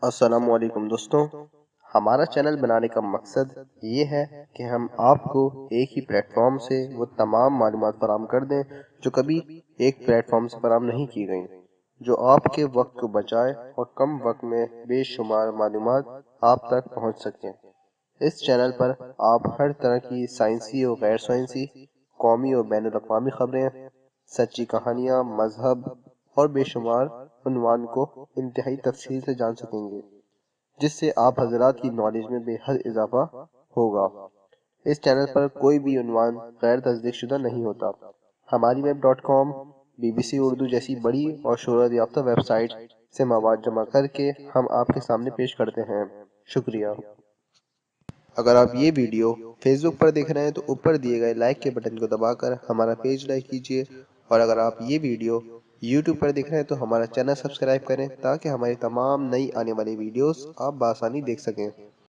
السلام علیکم دوستوں، ہمارا چینل بنانے کا مقصد یہ ہے کہ ہم آپ کو ایک ہی پلیٹ فارم سے وہ تمام معلومات فراہم کر دیں جو کبھی ایک پلیٹ فارم سے فراہم نہیں کی گئیں، جو آپ کے وقت کو بچائے اور کم وقت میں بے شمار معلومات آپ تک پہنچ سکیں۔ اس چینل پر آپ ہر طرح کی سائنسی اور غیر سائنسی، قومی اور بین الاقوامی خبریں، سچی کہانیاں، مذہب اور بے شمار عنوان کو انتہائی تفصیل سے جان سکیں گے، جس سے آپ حضرات کی نالج میں بے حد اضافہ ہوگا۔ اس چینل پر کوئی بھی عنوان غیر تصدیق شدہ نہیں ہوتا۔ ہماری web.com، BBC اردو جیسی بڑی اور شہرت یافتہ ویب سائٹ سے مواد جمع کر کے ہم آپ کے سامنے پیش کرتے ہیں۔ شکریہ۔ اگر آپ یہ ویڈیو فیس بک پر دیکھ رہے ہیں تو اوپر دیے گئے لائک کے بٹن کو دبا کر ہمارا پیج لائک کیجیے، اور اگر آپ یہ ویڈیو یوٹیوب پر دیکھ رہے ہیں تو ہمارا چینل سبسکرائب کریں تاکہ ہماری تمام نئی آنے والی ویڈیوز آپ بآسانی دیکھ سکیں۔